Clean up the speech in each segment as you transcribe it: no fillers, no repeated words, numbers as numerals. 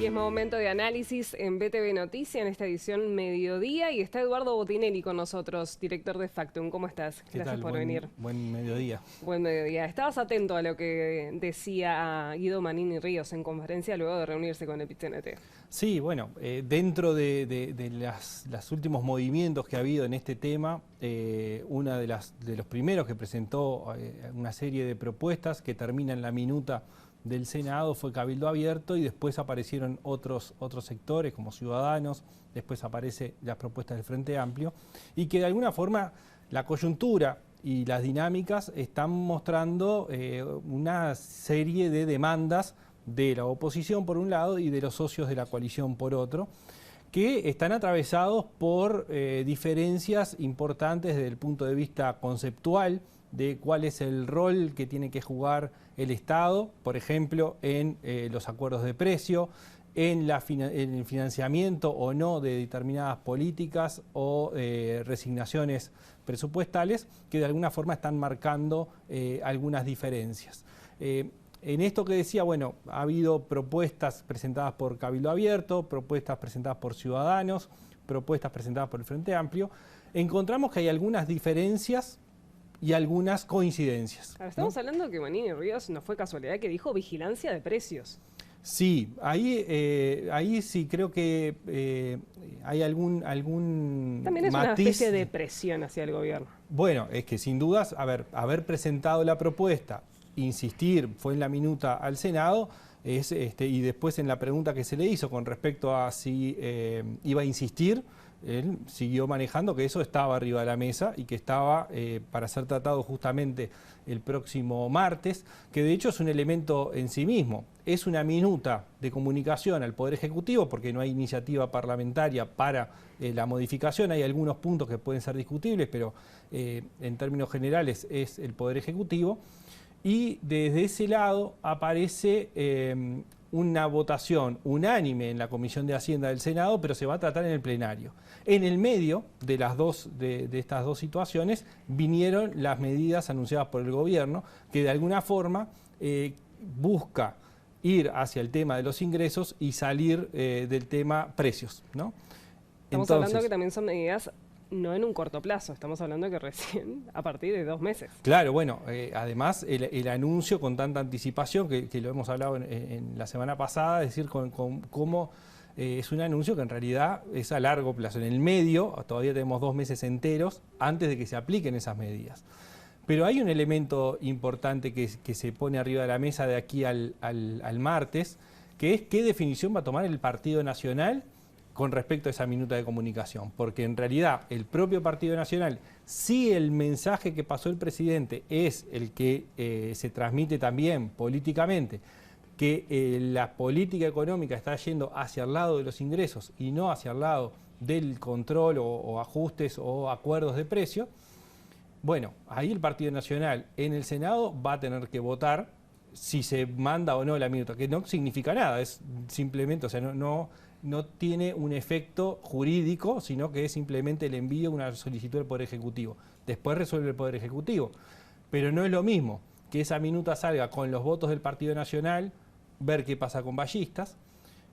Y es momento de análisis en BTV Noticia, en esta edición mediodía, y está Eduardo Botinelli con nosotros, director de Factum. ¿Cómo estás? Gracias por venir. Buen mediodía. Buen mediodía. Estabas atento a lo que decía Guido Manini Ríos en conferencia luego de reunirse con el PIT-CNT. Sí, bueno, dentro de los últimos movimientos que ha habido en este tema, uno de los primeros que presentó una serie de propuestas que termina en la minuta del Senado fue Cabildo Abierto, y después aparecieron otros sectores como Ciudadanos, después aparecen las propuestas del Frente Amplio, y que de alguna forma la coyuntura y las dinámicas están mostrando una serie de demandas de la oposición por un lado y de los socios de la coalición por otro, que están atravesados por diferencias importantes desde el punto de vista conceptual, de cuál es el rol que tiene que jugar el Estado, por ejemplo, en los acuerdos de precio, en el financiamiento o no de determinadas políticas o resignaciones presupuestales, que de alguna forma están marcando algunas diferencias. En esto que decía, bueno, ha habido propuestas presentadas por Cabildo Abierto, propuestas presentadas por Ciudadanos, propuestas presentadas por el Frente Amplio. Encontramos que hay algunas diferencias y algunas coincidencias. Ahora, estamos hablando de que Manini Ríos no fue casualidad que dijo vigilancia de precios. Sí, ahí sí creo que hay algún también es matiz. Una especie de presión hacia el gobierno. Bueno, es que sin dudas, haber presentado la propuesta, insistir, fue en la minuta al Senado, y después en la pregunta que se le hizo con respecto a si iba a insistir, él siguió manejando que eso estaba arriba de la mesa y que estaba para ser tratado justamente el próximo martes, que de hecho es un elemento en sí mismo. Es una minuta de comunicación al Poder Ejecutivo porque no hay iniciativa parlamentaria para la modificación. Hay algunos puntos que pueden ser discutibles, pero en términos generales es el Poder Ejecutivo. Y desde ese lado aparece una votación unánime en la Comisión de Hacienda del Senado, pero se va a tratar en el plenario. En el medio de estas dos situaciones vinieron las medidas anunciadas por el gobierno, que de alguna forma busca ir hacia el tema de los ingresos y salir del tema precios, ¿no? Estamos hablando que también son medidas no en un corto plazo, estamos hablando que recién a partir de 2 meses. Claro, bueno, además el anuncio con tanta anticipación, que lo hemos hablado en la semana pasada, es decir, cómo es un anuncio que en realidad es a largo plazo. En el medio, todavía tenemos 2 meses enteros antes de que se apliquen esas medidas. Pero hay un elemento importante que se pone arriba de la mesa de aquí al martes, que es qué definición va a tomar el Partido Nacional con respecto a esa minuta de comunicación, porque en realidad el propio Partido Nacional, si el mensaje que pasó el presidente es el que se transmite también políticamente, que la política económica está yendo hacia el lado de los ingresos y no hacia el lado del control o ajustes o acuerdos de precio, bueno, ahí el Partido Nacional en el Senado va a tener que votar si se manda o no la minuta, que no significa nada, es simplemente, o sea, no tiene un efecto jurídico, sino que es simplemente el envío de una solicitud del Poder Ejecutivo. Después resuelve el Poder Ejecutivo. Pero no es lo mismo que esa minuta salga con los votos del Partido Nacional, ver qué pasa con Ballistas,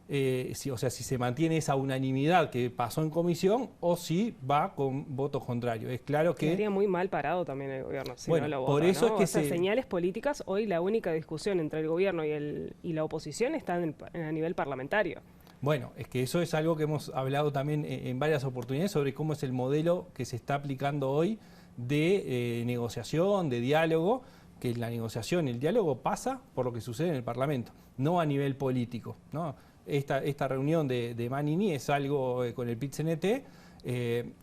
si se mantiene esa unanimidad que pasó en comisión o si va con votos contrarios. Es claro que quedaría muy mal parado también el gobierno si bueno, no lo vota, por eso ¿no? es que señales políticas, hoy la única discusión entre el gobierno y la oposición está a nivel parlamentario. Bueno, es que eso es algo que hemos hablado también en varias oportunidades sobre cómo es el modelo que se está aplicando hoy de negociación, de diálogo, que la negociación y el diálogo pasa por lo que sucede en el Parlamento, no a nivel político, ¿no? Esta reunión de Manini es algo con el PIT-CNT,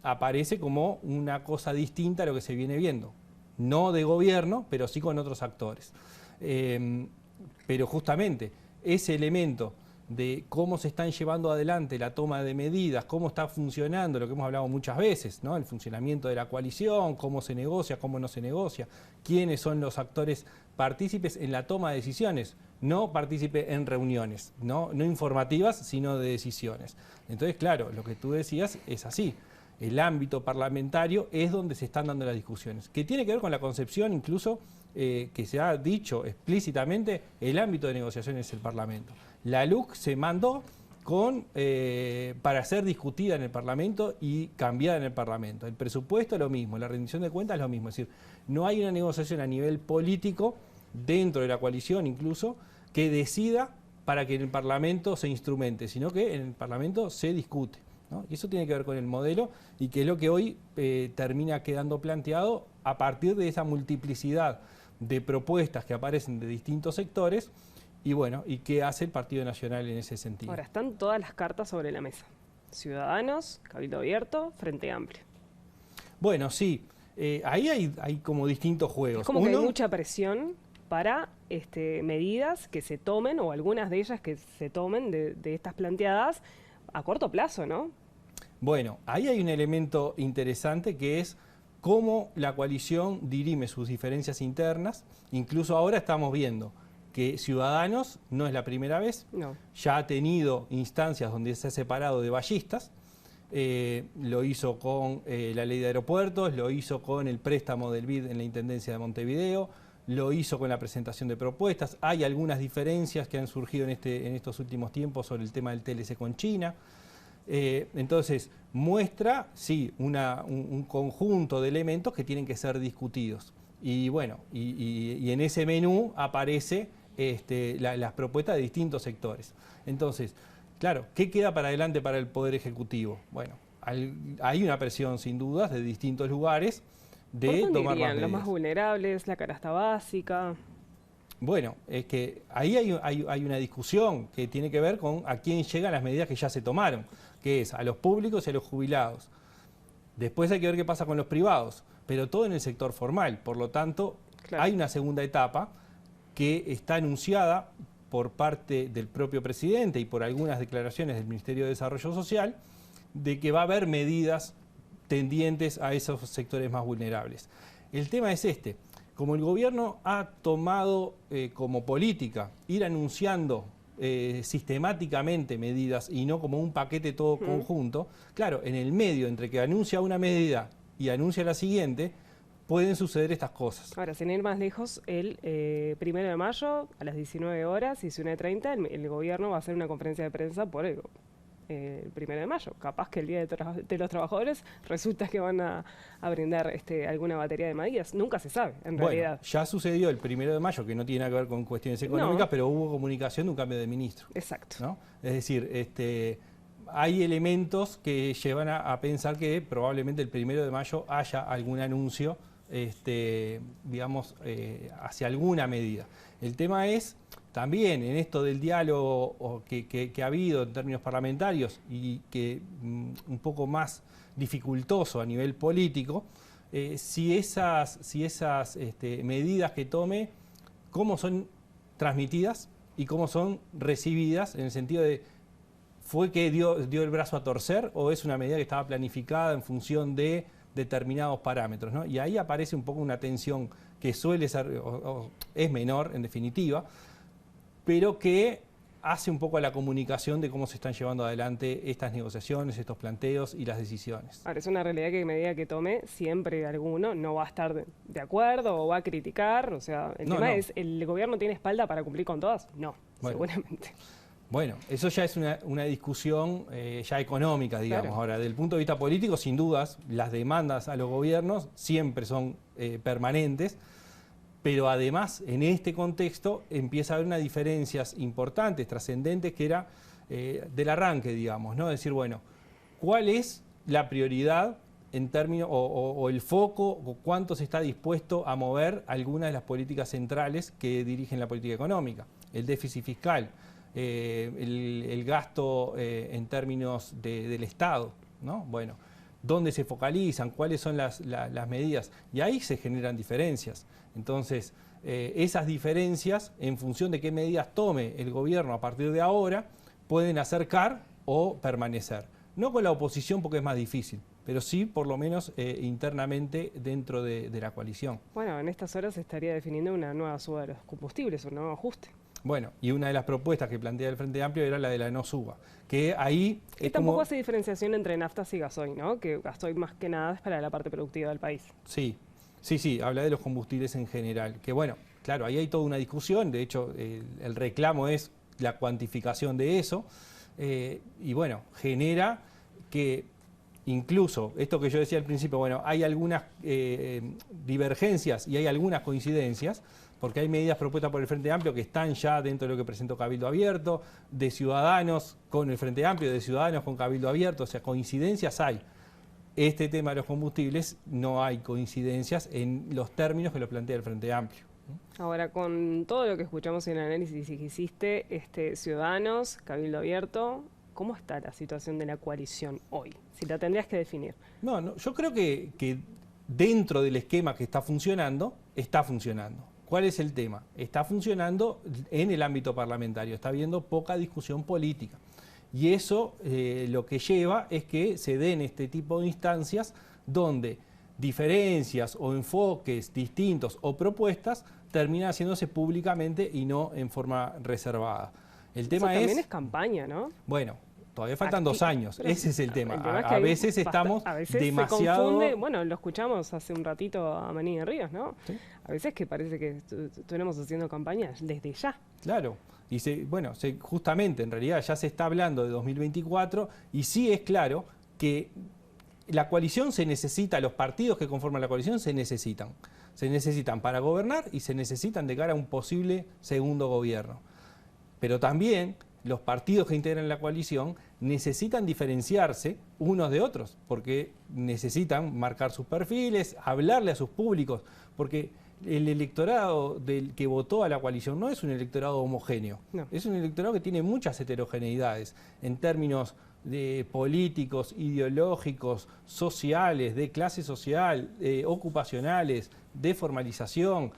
aparece como una cosa distinta a lo que se viene viendo, no de gobierno, pero sí con otros actores. Pero justamente ese elemento de cómo se están llevando adelante la toma de medidas, cómo está funcionando, lo que hemos hablado muchas veces, ¿no? El funcionamiento de la coalición, cómo se negocia, cómo no se negocia, quiénes son los actores partícipes en la toma de decisiones, no partícipes en reuniones, no informativas, sino de decisiones. Entonces, claro, lo que tú decías es así. El ámbito parlamentario es donde se están dando las discusiones, que tiene que ver con la concepción incluso que se ha dicho explícitamente, el ámbito de negociación es el Parlamento. La LUC se mandó para ser discutida en el Parlamento y cambiada en el Parlamento. El presupuesto lo mismo, la rendición de cuentas lo mismo. Es decir, no hay una negociación a nivel político, dentro de la coalición incluso, que decida para que en el Parlamento se instrumente, sino que en el Parlamento se discute, ¿no? Y eso tiene que ver con el modelo y que es lo que hoy termina quedando planteado a partir de esa multiplicidad de propuestas que aparecen de distintos sectores y bueno, y qué hace el Partido Nacional en ese sentido. Ahora, están todas las cartas sobre la mesa. Ciudadanos, Cabildo Abierto, Frente Amplio. Bueno, sí, ahí hay como distintos juegos. Es como que hay mucha presión para medidas que se tomen, o algunas de ellas que se tomen de estas planteadas a corto plazo, ¿no? Bueno, ahí hay un elemento interesante que es cómo la coalición dirime sus diferencias internas. Incluso ahora estamos viendo que Ciudadanos no es la primera vez, no. Ya ha tenido instancias donde se ha separado de ballistas, lo hizo con la ley de aeropuertos, lo hizo con el préstamo del BID en la Intendencia de Montevideo, lo hizo con la presentación de propuestas. Hay algunas diferencias que han surgido en estos últimos tiempos sobre el tema del TLC con China. Entonces, muestra, sí, un conjunto de elementos que tienen que ser discutidos. Y bueno, y en ese menú aparece las propuestas de distintos sectores. Entonces, claro, ¿qué queda para adelante para el Poder Ejecutivo? Bueno, hay una presión sin dudas de distintos lugares de tomar más medidas. Los más vulnerables, la canasta básica. Bueno, es que ahí hay una discusión que tiene que ver con a quién llegan las medidas que ya se tomaron, que es a los públicos y a los jubilados. Después hay que ver qué pasa con los privados, pero todo en el sector formal. Por lo tanto, claro, hay una segunda etapa que está anunciada por parte del propio presidente y por algunas declaraciones del Ministerio de Desarrollo Social, de que va a haber medidas tendientes a esos sectores más vulnerables. El tema es como el gobierno ha tomado como política ir anunciando sistemáticamente medidas y no como un paquete todo conjunto, claro, en el medio entre que anuncia una medida y anuncia la siguiente, pueden suceder estas cosas. Ahora, sin ir más lejos, el 1 de mayo a las 19 horas, 19:30, el gobierno va a hacer una conferencia de prensa por el 1 de mayo. Capaz que el Día de los Trabajadores resulta que van a brindar alguna batería de medidas. Nunca se sabe, en realidad. Ya sucedió el 1 de mayo, que no tiene nada que ver con cuestiones económicas, pero hubo comunicación de un cambio de ministro. Exacto. ¿No? Es decir, hay elementos que llevan a pensar que probablemente el 1 de mayo haya algún anuncio, digamos, hacia alguna medida. El tema es también en esto del diálogo que ha habido en términos parlamentarios y que un poco más dificultoso a nivel político, si esas medidas que tome, cómo son transmitidas y cómo son recibidas, en el sentido de, ¿fue que dio el brazo a torcer o es una medida que estaba planificada en función de determinados parámetros, ¿no? Y ahí aparece un poco una tensión que suele ser, o es menor en definitiva, pero que hace un poco a la comunicación de cómo se están llevando adelante estas negociaciones, estos planteos y las decisiones. Ahora, es una realidad que a medida que tome, siempre alguno no va a estar de acuerdo o va a criticar. O sea, el tema es, ¿el gobierno tiene espalda para cumplir con todas? No, seguramente. Bueno, eso ya es una discusión ya económica, digamos. Claro. Ahora, desde el punto de vista político, sin dudas, las demandas a los gobiernos siempre son permanentes, pero además, en este contexto, empieza a haber unas diferencias importantes, trascendentes, que era del arranque, digamos, ¿no? Es decir, bueno, ¿cuál es la prioridad en términos, o el foco, o cuánto se está dispuesto a mover algunas de las políticas centrales que dirigen la política económica? El déficit fiscal, el gasto en términos del Estado, ¿no? Bueno, ¿dónde se focalizan? ¿Cuáles son las medidas? Y ahí se generan diferencias. Entonces, esas diferencias, en función de qué medidas tome el gobierno a partir de ahora, pueden acercar o permanecer. No con la oposición porque es más difícil, pero sí por lo menos internamente dentro de la coalición. Bueno, en estas horas se estaría definiendo una nueva suba de los combustibles, un nuevo ajuste. Bueno, y una de las propuestas que plantea el Frente Amplio era la de la no suba, que ahí... Y tampoco hace diferenciación entre naftas y gasoil, ¿no? Que gasoil más que nada es para la parte productiva del país. Sí, Sí, habla de los combustibles en general, que bueno, claro, ahí hay toda una discusión, de hecho el reclamo es la cuantificación de eso, y bueno, genera que incluso, esto que yo decía al principio, bueno, hay algunas divergencias y hay algunas coincidencias, porque hay medidas propuestas por el Frente Amplio que están ya dentro de lo que presentó Cabildo Abierto, de Ciudadanos con el Frente Amplio, de Ciudadanos con Cabildo Abierto, o sea, coincidencias hay. Este tema de los combustibles no hay coincidencias en los términos que lo plantea el Frente Amplio. Ahora, con todo lo que escuchamos en el análisis que hiciste, Ciudadanos, Cabildo Abierto, ¿cómo está la situación de la coalición hoy? Si la tendrías que definir. No, yo creo que dentro del esquema que está funcionando, está funcionando. ¿Cuál es el tema? Está funcionando en el ámbito parlamentario, está habiendo poca discusión política. Y eso lo que lleva es que se den este tipo de instancias donde diferencias o enfoques distintos o propuestas terminan haciéndose públicamente y no en forma reservada. El tema eso también es campaña, ¿no? Bueno, todavía faltan 2 años, ese es el tema. Es a veces estamos a veces demasiado... se confunde, bueno, lo escuchamos hace un ratito a Maní de Ríos, ¿no? ¿Sí? A veces que parece que estuviéramos haciendo campaña desde ya. Claro. Y justamente, en realidad ya se está hablando de 2024 y sí es claro que la coalición se necesita, los partidos que conforman la coalición se necesitan. Se necesitan para gobernar y se necesitan de cara a un posible segundo gobierno. Pero también los partidos que integran la coalición necesitan diferenciarse unos de otros, porque necesitan marcar sus perfiles, hablarle a sus públicos, porque el electorado del que votó a la coalición no es un electorado homogéneo, no. Es un electorado que tiene muchas heterogeneidades en términos de políticos, ideológicos, sociales, de clase social, ocupacionales, de formalización,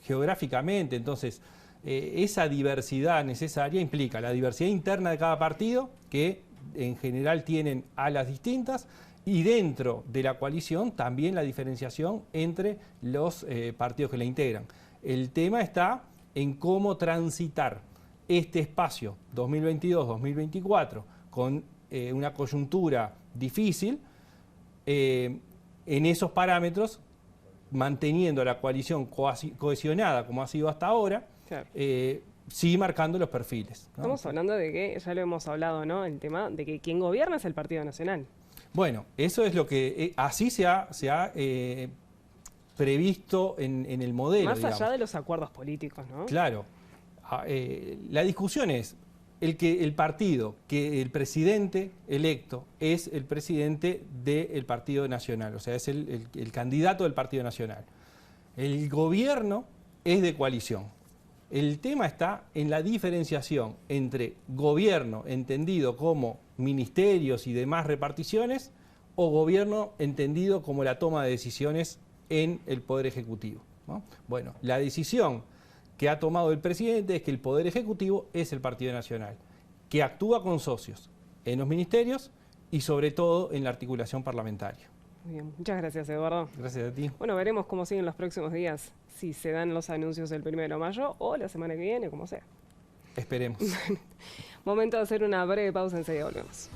geográficamente. Entonces, esa diversidad necesaria implica la diversidad interna de cada partido, que en general tienen alas distintas, y dentro de la coalición también la diferenciación entre los partidos que la integran. El tema está en cómo transitar este espacio 2022-2024 con una coyuntura difícil, en esos parámetros, manteniendo la coalición cohesionada como ha sido hasta ahora, claro. Sí marcando los perfiles, ¿no? Estamos hablando de que, ya lo hemos hablado, ¿no? El tema de que quien gobierna es el Partido Nacional. Bueno, eso es lo que así se ha previsto en el modelo. Más allá de los acuerdos políticos, ¿no? Claro. La discusión es el partido, que el presidente electo es el presidente del Partido Nacional, o sea, es el candidato del Partido Nacional. El gobierno es de coalición. El tema está en la diferenciación entre gobierno entendido como ministerios y demás reparticiones o gobierno entendido como la toma de decisiones en el Poder Ejecutivo, ¿no? Bueno, la decisión que ha tomado el presidente es que el Poder Ejecutivo es el Partido Nacional, que actúa con socios en los ministerios y sobre todo en la articulación parlamentaria. Muy bien, muchas gracias, Eduardo. Gracias a ti. Bueno, veremos cómo siguen los próximos días, si se dan los anuncios el 1 de mayo o la semana que viene, como sea. Esperemos. Momento de hacer una breve pausa, enseguida volvemos.